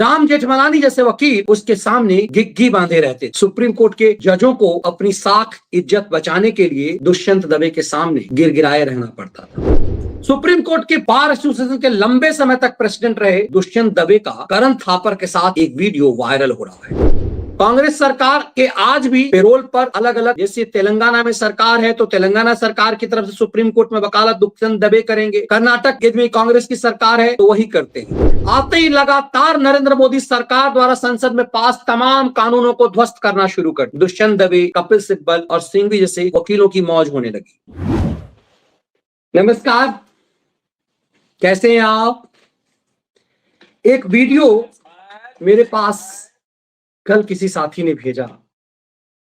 राम जेठमलानी जैसे वकील उसके सामने गिग्गी बांधे रहते। सुप्रीम कोर्ट के जजों को अपनी साख इज्जत बचाने के लिए दुष्यंत दवे के सामने गिड़गिड़ाए रहना पड़ता था। सुप्रीम कोर्ट के बार एसोसिएशन के लंबे समय तक प्रेसिडेंट रहे दुष्यंत दवे का करण थापर के साथ एक वीडियो वायरल हो रहा है। कांग्रेस सरकार के आज भी पेरोल पर अलग अलग, जैसे तेलंगाना में सरकार है तो तेलंगाना सरकार की तरफ से सुप्रीम कोर्ट में वकालत दुष्यंत दवे करेंगे। कर्नाटक में कांग्रेस की सरकार है तो वही करते हैं। आते ही लगातार नरेंद्र मोदी सरकार द्वारा संसद में पास तमाम कानूनों को ध्वस्त करना शुरू कर दुष्यंत दवे, कपिल सिब्बल और सिंघवी जैसे वकीलों की मौज होने लगी। नमस्कार, कैसे हैं आप? एक वीडियो मेरे पास कल किसी साथी ने भेजा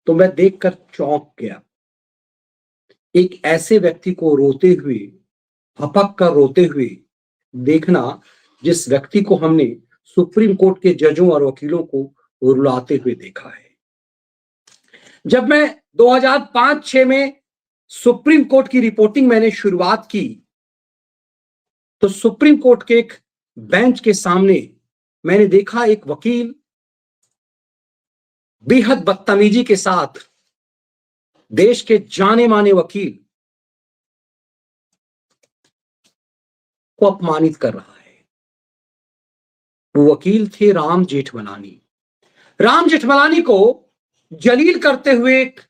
तो मैं देखकर चौंक गया। एक ऐसे व्यक्ति को रोते हुए, हपक कर रोते हुए देखना जिस व्यक्ति को हमने सुप्रीम कोर्ट के जजों और वकीलों को रुलाते हुए देखा है। जब मैं 2005-6 में सुप्रीम कोर्ट की रिपोर्टिंग मैंने शुरुआत की तो सुप्रीम कोर्ट के एक बेंच के सामने मैंने देखा एक वकील बेहद बदतमीजी के साथ देश के जाने माने वकील को अपमानित कर रहा है। वो वकील थे राम जेठमलानी। राम जेठमलानी को जलील करते हुए एक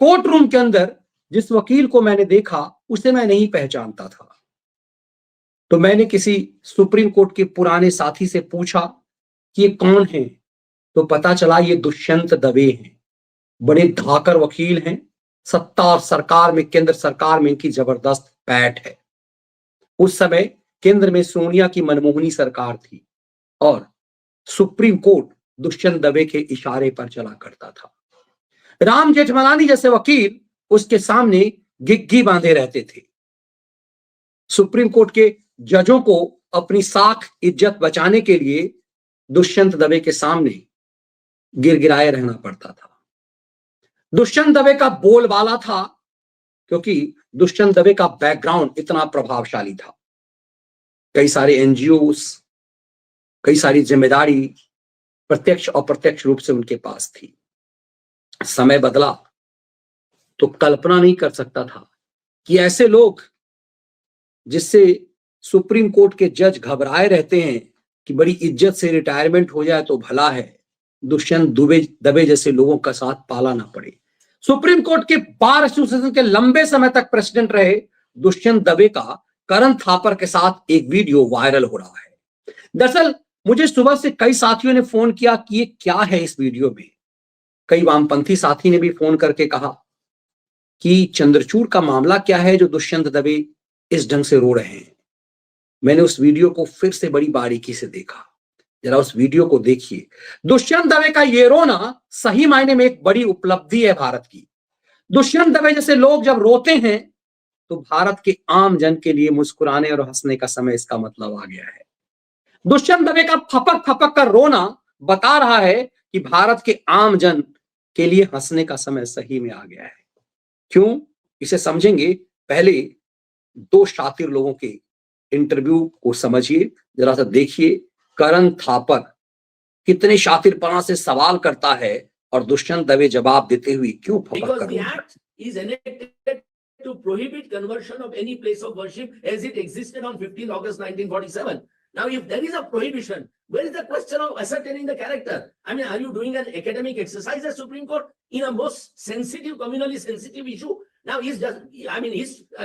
कोर्ट रूम के अंदर जिस वकील को मैंने देखा उसे मैं नहीं पहचानता था। तो मैंने किसी सुप्रीम कोर्ट के पुराने साथी से पूछा कि ये कौन है, तो पता चला ये दुष्यंत दवे हैं। बड़े धाकर वकील हैं। सत्ता और सरकार में, केंद्र सरकार में इनकी जबरदस्त पैठ है। उस समय केंद्र में सोनिया की मनमोहनी सरकार थी और सुप्रीम कोर्ट दुष्यंत दवे के इशारे पर चला करता था। राम जेठमलानी जैसे वकील उसके सामने गिग्गी बांधे रहते थे। सुप्रीम कोर्ट के जजों को अपनी साख इज्जत बचाने के लिए दुष्यंत दवे के सामने गिड़गिड़ाए रहना पड़ता था। दुष्यंत दवे का बोलबाला था क्योंकि दुष्यंत दवे का बैकग्राउंड इतना प्रभावशाली था। कई सारे एनजीओस, कई सारी जिम्मेदारी प्रत्यक्ष और अप्रत्यक्ष रूप से उनके पास थी। समय बदला तो कल्पना नहीं कर सकता था कि ऐसे लोग जिससे सुप्रीम कोर्ट के जज घबराए रहते हैं कि बड़ी इज्जत से रिटायरमेंट हो जाए तो भला है, दुष्यंत दवे जैसे लोगों का साथ पाला ना पड़े। सुप्रीम कोर्ट के बार एसोसिएशन के लंबे समय तक प्रेसिडेंट रहे दुष्यंत दवे का करण थापर के साथ एक वीडियो वायरल हो रहा है। दरअसल मुझे सुबह से कई साथियों ने फोन किया कि ये क्या है इस वीडियो में। कई वामपंथी साथी ने भी फोन करके कहा कि चंद्रचूड़ का मामला क्या है जो दुष्यंत दवे इस ढंग से रो रहे हैं। मैंने उस वीडियो को फिर से बड़ी बारीकी से देखा। जरा उस वीडियो को देखिए। दुष्यंत दवे का ये रोना सही मायने में एक बड़ी उपलब्धि है भारत की। दुष्यंत दवे जैसे लोग जब रोते हैं तो भारत के आम जन के लिए मुस्कुराने और हंसने का समय इसका मतलब आ गया है। दुष्यंत दवे का फपक फपक कर रोना बता रहा है कि भारत के आम जन के लिए हंसने का समय सही में आ गया है। क्यों, इसे समझेंगे। पहले दो शातिर लोगों के इंटरव्यू को समझिए, जरा सा देखिए। करण थापर कितने शातिरपना से सवाल करता है और दुष्यंत दवे जवाब देते हुए क्यों फपक कर रहा है। To prohibit conversion of any place of worship as it existed on 15 August 1947. Now, if there is a prohibition, where is the question of ascertaining the character? I mean, are you doing an academic exercise at Supreme Court in a most sensitive, communally sensitive issue? Now, is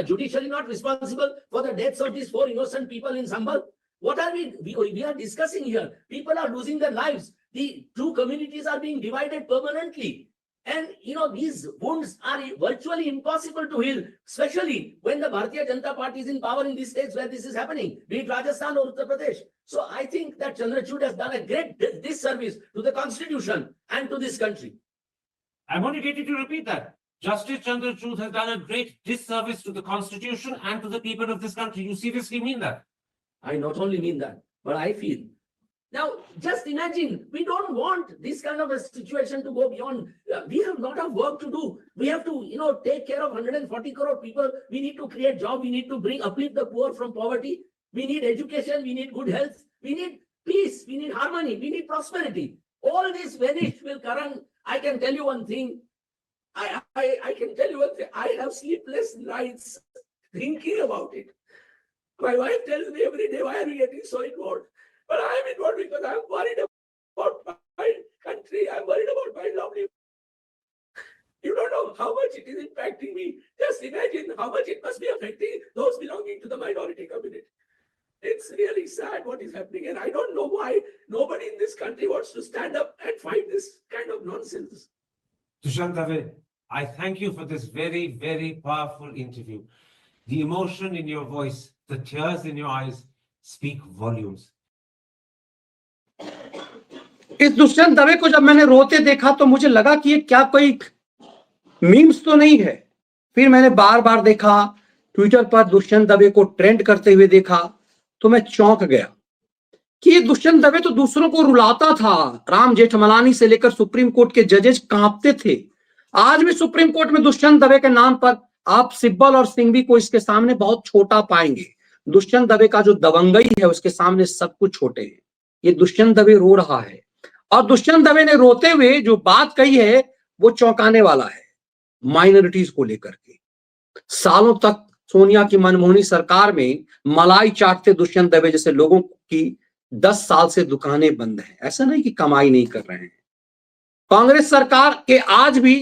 judiciary not responsible for the deaths of these 4 innocent people in Sambal? What are we are discussing here? People are losing their lives. The two communities are being divided permanently. And these wounds are virtually impossible to heal, especially when the Bharatiya Janata Party is in power in these states where this is happening, be it Rajasthan or Uttar Pradesh. So I think that Chandrachud has done a great disservice to the constitution and to this country. I want to get you to repeat that. Justice Chandrachud has done a great disservice to the constitution and to the people of this country. You seriously mean that? I not only mean that, but I feel. Now, just imagine, we don't want this kind of a situation to go beyond. We have a lot of work to do. We have to, take care of 140 crore people. We need to create jobs. We need to uplift the poor from poverty. We need education. We need good health. We need peace, we need harmony, we need prosperity. All this vanished will Karan. I can tell you one thing. I can tell you one thing. I have sleepless nights thinking about it. My wife tells me every day, why are we getting so involved? But I am involved because I am worried about my country. I am worried about my lovely. You don't know how much it is impacting me. Just imagine how much it must be affecting those belonging to the minority community. It's really sad what is happening, and I don't know why nobody in this country wants to stand up and fight this kind of nonsense. Dushyant Dave, I thank you for this very, very powerful interview. The emotion in your voice, the tears in your eyes speak volumes. इस दुष्यंत दवे को जब मैंने रोते देखा तो मुझे लगा कि ये क्या कोई मीम्स तो नहीं है। फिर मैंने बार बार देखा, ट्विटर पर दुष्यंत दवे को ट्रेंड करते हुए देखा तो मैं चौंक गया कि ये दुष्यंत दवे तो दूसरों को रुलाता था। राम जेठमलानी से लेकर सुप्रीम कोर्ट के जजेस कांपते थे। आज भी सुप्रीम कोर्ट में दुष्यंत दवे के नाम पर आप सिब्बल और सिंघवी को इसके सामने बहुत छोटा पाएंगे। दुष्यंत दवे का जो दबंगई है उसके सामने सब कुछ छोटे हैं। ये दुष्यंत दवे रो रहा है और दुष्यंत दवे ने रोते हुए जो बात कही है वो चौंकाने वाला है। माइनॉरिटीज को लेकर के सालों तक सोनिया की मनमोहनी सरकार में मलाई चाटते दुष्यंत दवे जैसे लोगों की 10 साल से दुकानें बंद हैं। ऐसा नहीं कि कमाई नहीं कर रहे हैं। कांग्रेस सरकार के आज भी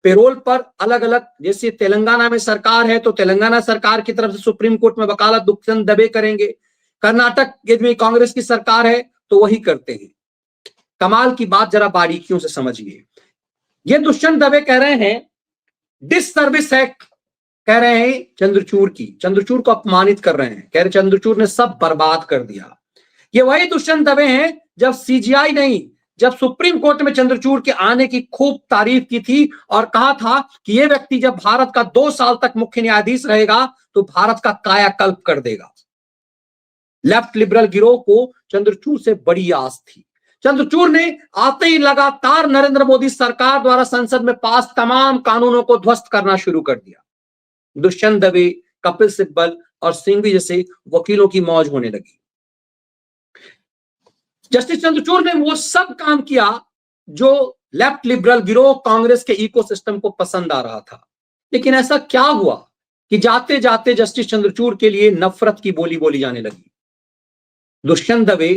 पेरोल पर अलग अलग, जैसे तेलंगाना में सरकार है तो तेलंगाना सरकार की तरफ से सुप्रीम कोर्ट में वकालत दुष्यंत दवे करेंगे। कर्नाटक में कांग्रेस की सरकार है तो वही करते हैं। कमाल की बात जरा बारीकियों से समझिए। ये दुष्यंत दवे कह रहे हैं डिस सर्विस है, कह रहे हैं चंद्रचूड़ की, चंद्रचूड़ को अपमानित कर रहे हैं, कह रहे चंद्रचूड़ ने सब बर्बाद कर दिया। ये वही दुष्यंत दवे हैं जब सीजीआई नहीं, जब सुप्रीम कोर्ट में चंद्रचूड़ के आने की खूब तारीफ की थी और कहा था कि ये व्यक्ति जब भारत का 2 साल तक मुख्य न्यायाधीश रहेगा तो भारत का कायाकल्प कर देगा। लेफ्ट लिबरल गिरोह को चंद्रचूड़ से बड़ी आस थी। चंद्रचूड़ ने आते ही लगातार नरेंद्र मोदी सरकार द्वारा संसद में पास तमाम कानूनों को ध्वस्त करना शुरू कर दिया। दुष्यंत दवे, कपिल सिब्बल और सिंघवी जैसे वकीलों की मौज होने लगी। जस्टिस चंद्रचूड़ ने वो सब काम किया जो लेफ्ट लिबरल गिरोह कांग्रेस के इकोसिस्टम को पसंद आ रहा था। लेकिन ऐसा क्या हुआ कि जाते जाते जस्टिस चंद्रचूड़ के लिए नफरत की बोली बोली जाने लगी। दुष्यंत दवे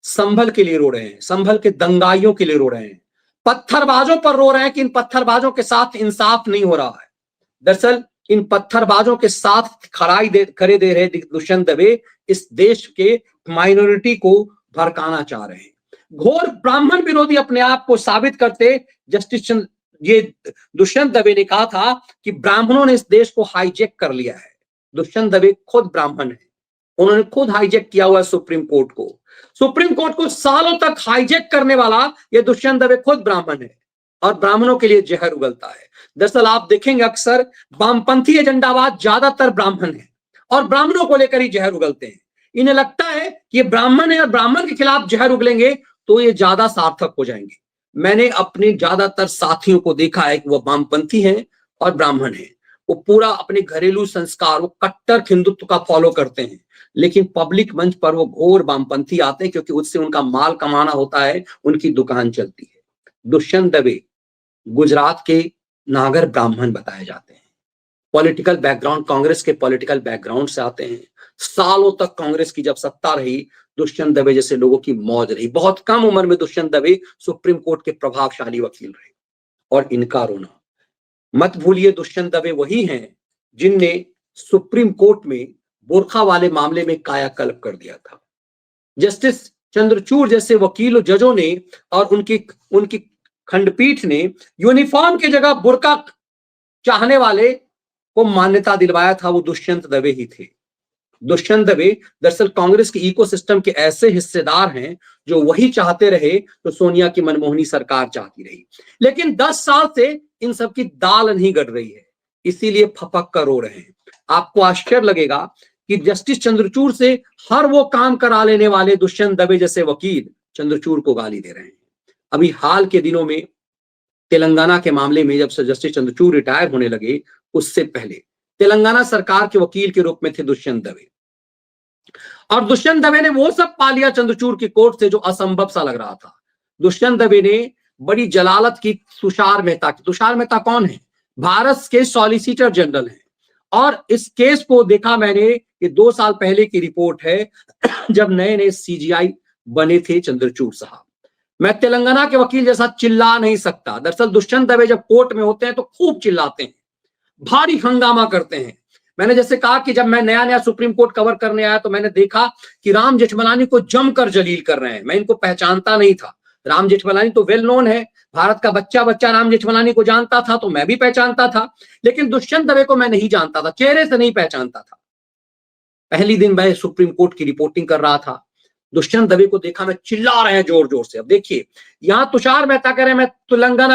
संभल के लिए रो रहे हैं, संभल के दंगाइयों के लिए रो रहे हैं, पत्थरबाजों पर रो रहे हैं कि इन पत्थरबाजों के साथ इंसाफ नहीं हो रहा है। दरअसल इन पत्थरबाजों के साथ खड़े दे रहे दुष्यंत दवे इस देश के माइनॉरिटी को भड़काना चाह रहे हैं। घोर ब्राह्मण विरोधी अपने आप को साबित करते जस्टिस ये दुष्यंत दवे ने कहा था कि ब्राह्मणों ने इस देश को हाईजैक कर लिया है। दुष्यंत दवे खुद ब्राह्मण है, उन्होंने खुद हाईजैक किया हुआ है सुप्रीम कोर्ट को। सुप्रीम कोर्ट को सालों तक हाईजैक करने वाला ये दुष्यंत दवे खुद ब्राह्मण है और ब्राह्मणों के लिए जहर उगलता है। दरअसल आप देखेंगे अक्सर वामपंथी एजेंडावाद ज्यादातर ब्राह्मण है और ब्राह्मणों को लेकर ही जहर उगलते हैं। इन्हें लगता है कि ये ब्राह्मण है और ब्राह्मण के खिलाफ जहर उगलेंगे तो ये ज्यादा सार्थक हो जाएंगे। मैंने अपने ज्यादातर साथियों को देखा है कि वो वामपंथी हैं और ब्राह्मण हैं। वो पूरा अपने घरेलू संस्कार, वो कट्टर हिंदुत्व का फॉलो करते हैं, लेकिन पब्लिक मंच पर वो घोर वामपंथी आते हैं क्योंकि उससे उनका माल कमाना होता है, उनकी दुकान चलती है। दुष्यंत दवे गुजरात के नागर ब्राह्मण बताए जाते हैं। पॉलिटिकल बैकग्राउंड, कांग्रेस के पॉलिटिकल बैकग्राउंड से आते हैं। सालों तक कांग्रेस की जब सत्ता रही, दुष्यंत दवे जैसे लोगों की मौज रही। बहुत कम उम्र में दुष्यंत दवे सुप्रीम कोर्ट के प्रभावशाली वकील रहे। और इनका रोना मत भूलिए, दुष्यंत दवे वही हैं जिनने सुप्रीम कोर्ट में बुर्खा वाले मामले में कायाकल्प कर दिया था। जस्टिस चंद्रचूड़ जैसे वकील और जजों ने और उनकी खंडपीठ ने यूनिफॉर्म की जगह बुर्का चाहने वाले को मान्यता दिलवाया था, वो दुष्यंत दवे ही थे। दुष्यंत दवे दरअसल कांग्रेस के इकोसिस्टम के ऐसे हिस्सेदार हैं जो वही चाहते रहे तो सोनिया की मनमोहनी सरकार चाहती रही। लेकिन 10 साल से इन सब की दाल नहीं गड़ रही है, इसीलिए फपक कर रो रहे हैं। आपको आश्चर्य लगेगा कि जस्टिस चंद्रचूड़ से हर वो काम करा लेने वाले दुष्यंत दवे जैसे वकील चंद्रचूड़ को गाली दे रहे हैं। अभी हाल के दिनों में तेलंगाना के मामले में जब से जस्टिस चंद्रचूड़ रिटायर होने लगे, उससे पहले तेलंगाना सरकार के वकील के रूप में थे दुष्यंत दवे। और दुष्यंत दवे ने वो सब पा लिया चंद्रचूड़ की कोर्ट से जो असंभव सा लग रहा था। दुष्यंत दवे ने बड़ी जलालत की तुषार मेहता की। तुषार मेहता कौन है? भारत के सॉलिसिटर जनरल हैं। और इस केस को देखा मैंने, ये 2 साल पहले की रिपोर्ट है, जब नए नए सीजीआई बने थे चंद्रचूड़ साहब। मैं तेलंगाना के वकील जैसा चिल्ला नहीं सकता। दरअसल दुष्यंत दवे जब कोर्ट में होते हैं तो खूब चिल्लाते हैं, भारी हंगामा करते हैं। मैंने जैसे कहा कि जब मैं नया नया सुप्रीम कोर्ट कवर करने आया तो मैंने देखा कि राम जेठमलानी को जमकर जलील कर रहे हैं। मैं इनको पहचानता नहीं था। राम जेठमलानी तो वेल नोन है, भारत का बच्चा बच्चा राम जेठमलानी को जानता था, तो मैं भी पहचानता था। लेकिन दुष्यंत दवे को मैं नहीं जानता था, चेहरे से नहीं पहचानता था। पहली दिन मैं सुप्रीम कोर्ट की रिपोर्टिंग कर रहा था, दुष्यंत दवे को देखा, मैं चिल्ला रहे हैं जोर जोर से। अब देखिए, यहां तुषार मेहता कह रहे हैं मैं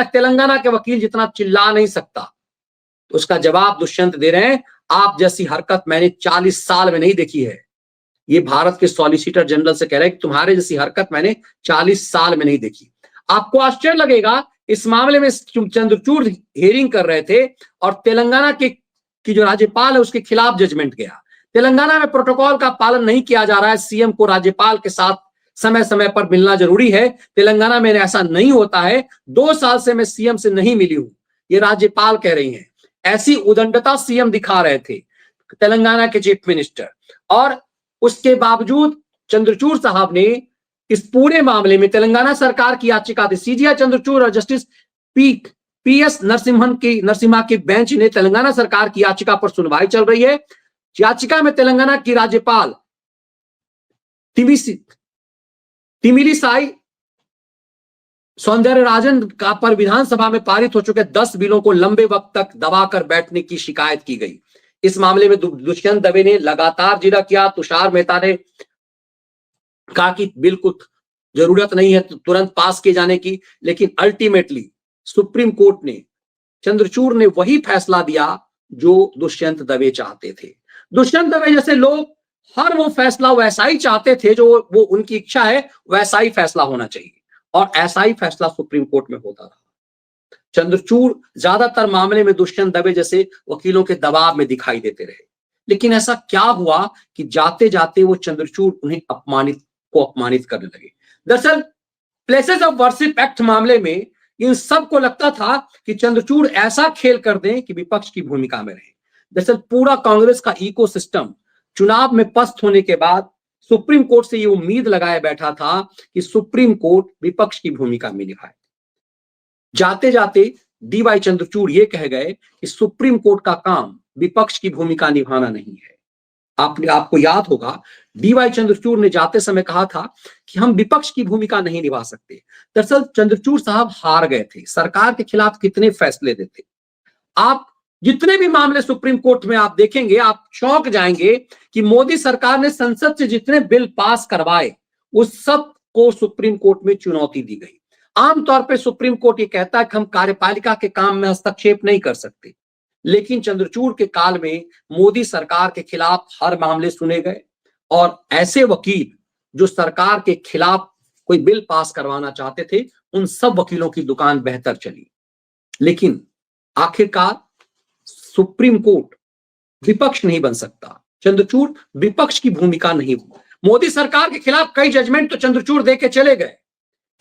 तेलंगाना के वकील जितना चिल्ला नहीं सकता, तो उसका जवाब दुष्यंत दे रहे हैं, आप जैसी हरकत मैंने 40 साल में नहीं देखी है। ये भारत के सॉलिसिटर जनरल से कह रहे हैं कि तुम्हारे जैसी हरकत मैंने 40 साल में नहीं देखी। आपको आश्चर्य लगेगा, इस मामले में चंद्रचूड़ हियरिंग कर रहे थे और तेलंगाना की जो राज्यपाल है उसके खिलाफ जजमेंट गया। तेलंगाना में प्रोटोकॉल का पालन नहीं किया जा रहा है, सीएम को राज्यपाल के साथ समय समय पर मिलना जरूरी है। तेलंगाना में ऐसा नहीं होता है। 2 साल से मैं सीएम से नहीं मिली हूं, ये राज्यपाल कह रही हैं। ऐसी उदंडता सीएम दिखा रहे थे, तेलंगाना के चीफ मिनिस्टर। और उसके बावजूद चंद्रचूड़ साहब ने इस पूरे मामले में, तेलंगाना सरकार की याचिका थी, सीजीआई चंद्रचूड़ और जस्टिस पीएस नरसिम्हा की बेंच ने तेलंगाना सरकार की याचिका पर सुनवाई चल रही है। याचिका में तेलंगाना की राज्यपाल तिमिलिसाई सौंदर्यराजन का पर विधानसभा में पारित हो चुके 10 बिलों को लंबे वक्त तक दबाकर बैठने की शिकायत की गई। इस मामले में दुष्यंत दवे ने लगातार जिला किया। तुषार मेहता ने कहा कि बिल को जरूरत नहीं है तुरंत पास किए जाने की, लेकिन अल्टीमेटली सुप्रीम कोर्ट ने, चंद्रचूड़ ने वही फैसला दिया जो दुष्यंत दवे चाहते थे। दुष्यंत दवे जैसे लोग हर वो फैसला वैसा ही चाहते थे जो वो उनकी इच्छा है, वैसा ही फैसला होना चाहिए, और ऐसा ही फैसला सुप्रीम कोर्ट में होता रहा। चंद्रचूड़ ज्यादातर मामले में दुष्यंत दवे जैसे वकीलों के दबाव में दिखाई देते रहे। लेकिन ऐसा क्या हुआ कि जाते जाते वो चंद्रचूड़ उन्हें अपमानित करने लगे। दरअसल प्लेसेस ऑफ वर्शिप एक्ट मामले में इन सबको लगता था कि चंद्रचूड़ ऐसा खेल कर दें कि विपक्ष की भूमिका में रहे। दरअसल पूरा कांग्रेस का इकोसिस्टम चुनाव में पस्त होने के बाद सुप्रीम कोर्ट से ये उम्मीद लगाए बैठा था कि सुप्रीम कोर्ट विपक्ष की भूमिका में निभाए। जाते जाते डीवाई चंद्रचूड़ ये कह गए कि सुप्रीम कोर्ट का काम विपक्ष की भूमिका निभाना नहीं है। आपको याद होगा, डीवाई चंद्रचूड़ ने जाते समय कहा था कि हम विपक्ष की भूमिका नहीं निभा सकते। दरअसल चंद्रचूड़ साहब हार गए थे। सरकार के खिलाफ कितने फैसले देते, आप जितने भी मामले सुप्रीम कोर्ट में आप देखेंगे, आप चौंक जाएंगे कि मोदी सरकार ने संसद से जितने बिल पास करवाए उस सब को सुप्रीम कोर्ट में चुनौती दी गई। आमतौर पर सुप्रीम कोर्ट ये कहता है कि हम कार्यपालिका के काम में हस्तक्षेप नहीं कर सकते, लेकिन चंद्रचूड़ के काल में मोदी सरकार के खिलाफ हर मामले सुने गए, और ऐसे वकील जो सरकार के खिलाफ कोई बिल पास करवाना चाहते थे, उन सब वकीलों की दुकान बेहतर चली। लेकिन आखिरकार सुप्रीम कोर्ट विपक्ष नहीं बन सकता। चंद्रचूड़ विपक्ष की भूमिका नहीं। मोदी सरकार के खिलाफ कई जजमेंट तो चंद्रचूड़ दे के चले गए।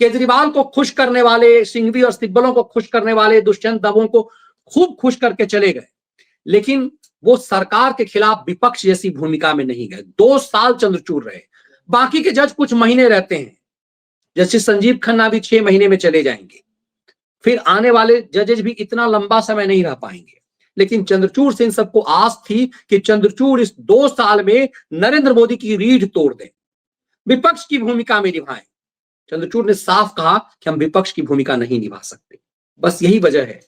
केजरीवाल को खुश करने वाले, सिंघवी और सिब्बलों को खुश करने वाले दुष्यंत दवों को खूब खुश करके चले गए, लेकिन वो सरकार के खिलाफ विपक्ष जैसी भूमिका में नहीं गए। 2 साल चंद्रचूड़ रहे। बाकी के जज कुछ महीने रहते हैं, जैसे संजीव खन्ना भी 6 महीने में चले जाएंगे, फिर आने वाले जजेज भी इतना लंबा समय नहीं रह पाएंगे। लेकिन चंद्रचूड़ से इन सबको आस थी कि चंद्रचूड़ इस 2 साल में नरेंद्र मोदी की रीढ़ तोड़ दें, विपक्ष की भूमिका में निभाएं। चंद्रचूड़ ने साफ कहा कि हम विपक्ष की भूमिका नहीं निभा सकते। बस यही वजह है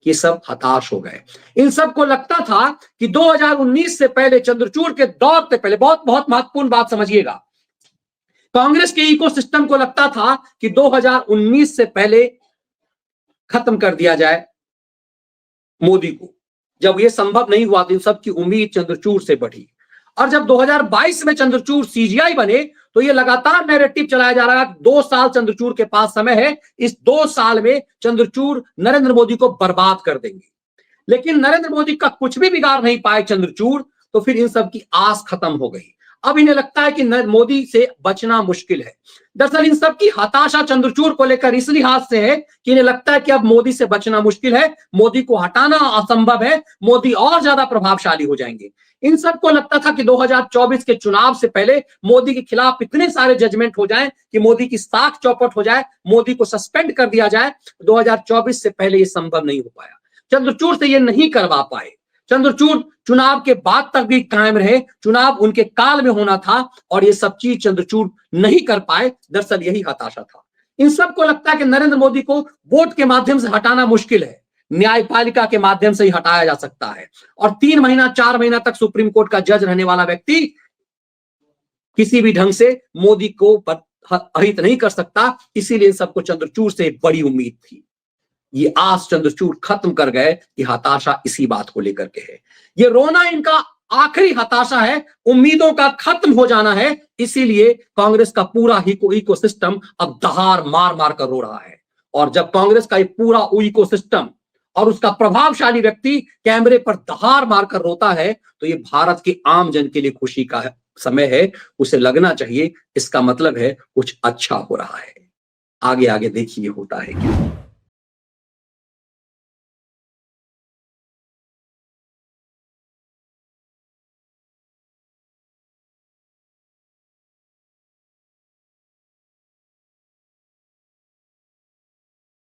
कि सब हताश हो गए। इन सबको लगता था कि 2019 से पहले, चंद्रचूड़ के दौर से पहले, बहुत बहुत महत्वपूर्ण बात समझिएगा, कांग्रेस के इकोसिस्टम को लगता था कि 2019 से पहले खत्म कर दिया जाए मोदी को। जब यह संभव नहीं हुआ तो सबकी उम्मीद चंद्रचूड़ से बढ़ी, और जब 2022 में चंद्रचूड़ सीजीआई बने तो ये लगातार नैरेटिव चलाया जा रहा है 2 साल चंद्रचूड़ के पास समय है, इस 2 साल में चंद्रचूड़ नरेंद्र मोदी को बर्बाद कर देंगे। लेकिन नरेंद्र मोदी का कुछ भी बिगाड़ नहीं पाए चंद्रचूड़, तो फिर इन सब की आस खत्म हो गई। अब इन्हें लगता है कि मोदी से बचना मुश्किल है। दरअसल इन सब की हताशा चंद्रचूड़ को लेकर इस लिहाज से है कि इन्हें लगता है कि अब मोदी से बचना मुश्किल है, मोदी को हटाना असंभव है, मोदी और ज्यादा प्रभावशाली हो जाएंगे। इन सबको लगता था कि 2024 के चुनाव से पहले मोदी के खिलाफ इतने सारे जजमेंट हो जाएं कि मोदी की साख चौपट हो जाए, मोदी को सस्पेंड कर दिया जाए। 2024 से पहले ये संभव नहीं हो पाया, चंद्रचूड़ से ये नहीं करवा पाए। चंद्रचूड़ चुनाव के बाद तक भी कायम रहे, चुनाव उनके काल में होना था और ये सब चीज चंद्रचूड़ नहीं कर पाए। दरअसल यही हताशा था। इन सबको लगता है कि नरेंद्र मोदी को वोट के माध्यम से हटाना मुश्किल है, न्यायपालिका के माध्यम से ही हटाया जा सकता है। और 3 महीना 4 महीना तक सुप्रीम कोर्ट का जज रहने वाला व्यक्ति किसी भी ढंग से मोदी को अहित नहीं कर सकता। इसीलिए इन सबको चंद्रचूड़ से बड़ी उम्मीद थी। ये आस चंद्रचूड़ खत्म कर गए कि हताशा इसी बात को लेकर के है। ये रोना इनका आखिरी हताशा है, उम्मीदों का खत्म हो जाना है। इसीलिए कांग्रेस का पूरा इकोसिस्टम अब दहाड़ मार मार कर रो रहा है। और जब कांग्रेस का ये पूरा इकोसिस्टम और उसका प्रभावशाली व्यक्ति कैमरे पर दहाड़ मारकर रोता है, तो ये भारत के आम जन के लिए खुशी का समय है। उसे लगना चाहिए इसका मतलब है कुछ अच्छा हो रहा है। आगे आगे देखिए होता है क्या।